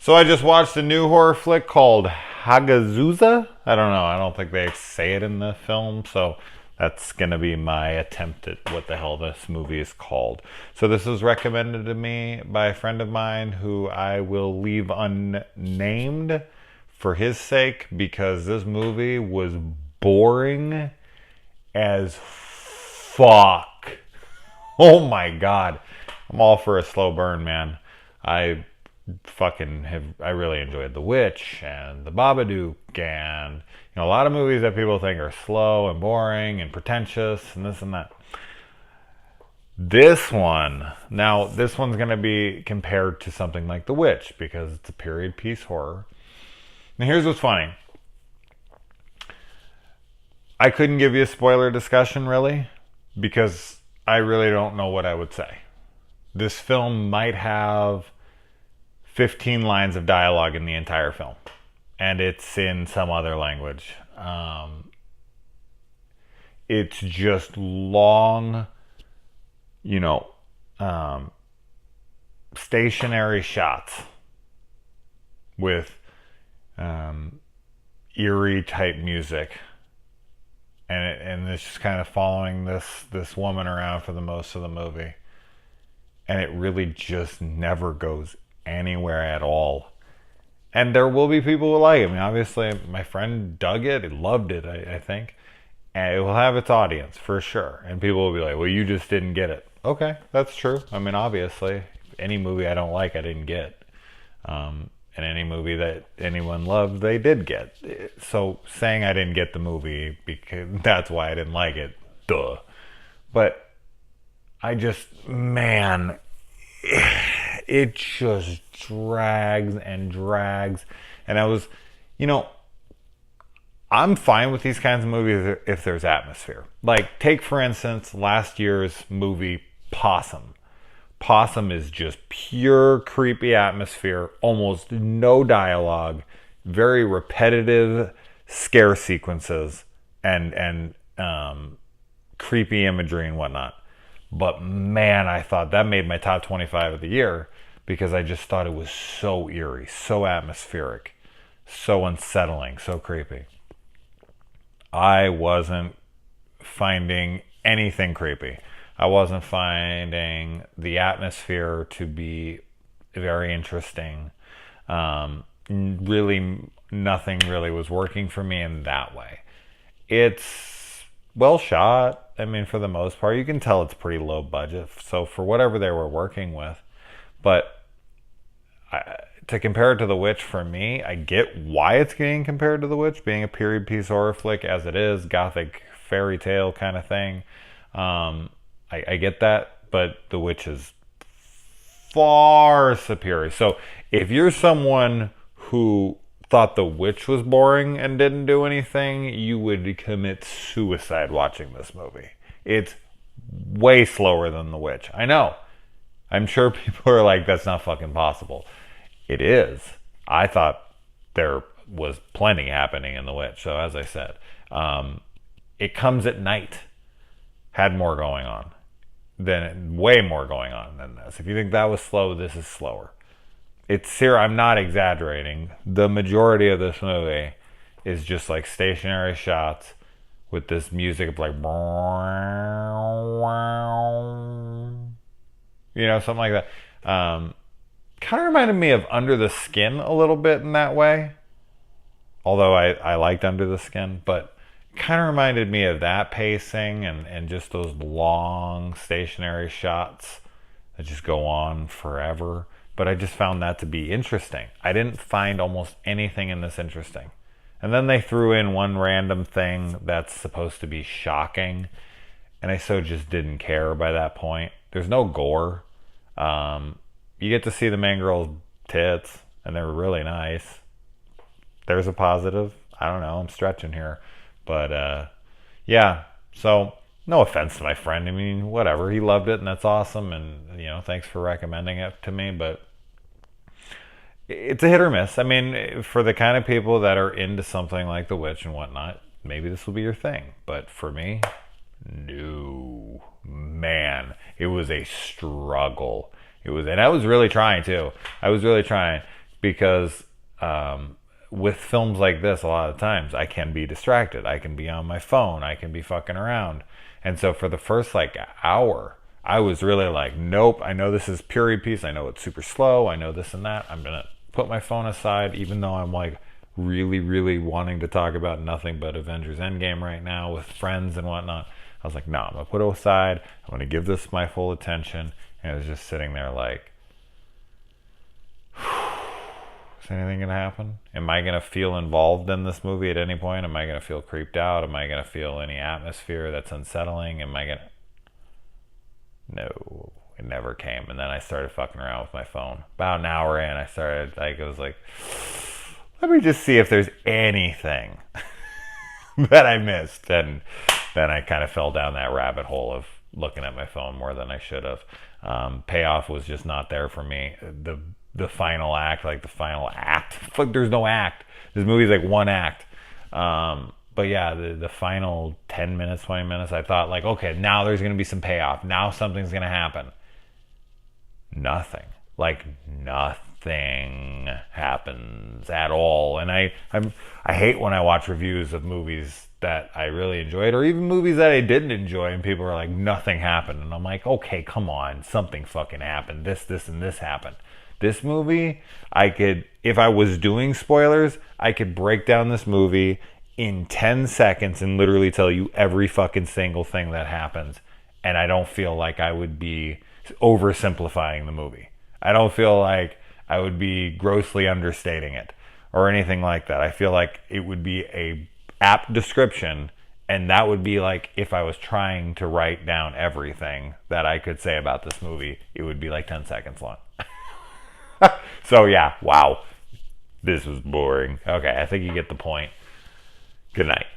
So I just watched a new horror flick called Hagazussa. I don't know. I don't think they say it in the film, so that's going to be my attempt at what the hell this movie is called. So this was recommended to me by a friend of mine who I will leave unnamed for his sake because this movie was boring as fuck. Oh my god. I'm all for a slow burn, man. I really enjoyed The Witch and The Babadook and a lot of movies that people think are slow and boring and pretentious and this and that. This one's going to be compared to something like The Witch because it's a period piece horror. Now here's what's funny. I couldn't give you a spoiler discussion really because I really don't know what I would say. This film might have 15 lines of dialogue in the entire film, and it's in some other language. It's just long, stationary shots with eerie type music, and it's just kind of following this woman around for the most of the movie, and it really just never goes anywhere at all. And there will be people who like it. I mean, obviously, my friend dug it. He loved it, I think. And it will have its audience, for sure. And people will be like, well, you just didn't get it. Okay, that's true. I mean, obviously, any movie I don't like, I didn't get. And any movie that anyone loved, they did get. So saying I didn't get the movie, because that's why I didn't like it, duh. But I just, man... it just drags and drags. And I'm fine with these kinds of movies if there's atmosphere. Like, take for instance last year's movie Possum. Possum is just pure creepy atmosphere, almost no dialogue, very repetitive scare sequences and creepy imagery and whatnot. But man, I thought that made my top 25 of the year because I just thought it was so eerie, so atmospheric, so unsettling, so creepy. I wasn't finding anything creepy. I wasn't finding the atmosphere to be very interesting. Really, nothing really was working for me in that way. It's well shot. I mean, for the most part, you can tell it's pretty low budget. So for whatever they were working with, but to compare it to The Witch, for me, I get why it's getting compared to The Witch, being a period piece horror flick as it is, gothic fairy tale kind of thing. I get that, but The Witch is far superior. So if you're someone who thought The Witch was boring and didn't do anything, you would commit suicide watching this movie. It's way slower than The Witch. I know. I'm sure people are like, that's not fucking possible. It is. I thought there was plenty happening in The Witch. So as I said, it comes at night. Had more going on. Way more going on than this. If you think that was slow, this is slower. It's here. I'm not exaggerating. The majority of this movie is just like stationary shots with this music of like, something like that. Kind of reminded me of Under the Skin a little bit in that way. Although I liked Under the Skin, but kind of reminded me of that pacing and just those long stationary shots that just go on forever. But I just found that to be interesting. I didn't find almost anything in this interesting. And then they threw in one random thing that's supposed to be shocking. And I just didn't care by that point. There's no gore. You get to see the main girl's tits, and they're really nice. There's a positive. I don't know. I'm stretching here. But, yeah. So, no offense to my friend. I mean, whatever. He loved it, and that's awesome. And, thanks for recommending it to me. But it's a hit or miss. I mean, for the kind of people that are into something like The Witch and whatnot, maybe this will be your thing. But for me, no. Man, it was a struggle. And I was really trying, too. I was really trying. because with films like this, a lot of times I can be distracted. I can be on my phone. I can be fucking around. And so for the first like hour, I was really like, nope, I know this is period piece. I know it's super slow. I know this and that. I'm going to put my phone aside, even though I'm like really, really wanting to talk about nothing but Avengers Endgame right now with friends and whatnot. I was like, no, I'm going to put it aside. I'm going to give this my full attention. And I was just sitting there like, is anything going to happen? Am I going to feel involved in this movie at any point? Am I going to feel creeped out? Am I going to feel any atmosphere that's unsettling? Am I going to... No, it never came. And then I started fucking around with my phone. About an hour in, I started, like, it was like, let me just see if there's anything that I missed. And then I kind of fell down that rabbit hole of looking at my phone more than I should have. Payoff was just not there for me. The final act, like the final act. Fuck, there's no act. This movie's like one act. But yeah, the final 10 minutes, 20 minutes, I thought like, okay, now there's going to be some payoff. Now something's going to happen. Nothing. Like nothing happens at all. And I hate when I watch reviews of movies that I really enjoyed, or even movies that I didn't enjoy, and people are like, nothing happened. And I'm like, okay, come on, something fucking happened. This, and this happened. This movie, I could, if I was doing spoilers, I could break down this movie in 10 seconds and literally tell you every fucking single thing that happens. And I don't feel like I would be oversimplifying the movie. I don't feel like I would be grossly understating it or anything like that. I feel like it would be a apt description, and that would be like if I was trying to write down everything that I could say about this movie, it would be like 10 seconds long. So yeah, wow. This was boring. Okay, I think you get the point. Good night.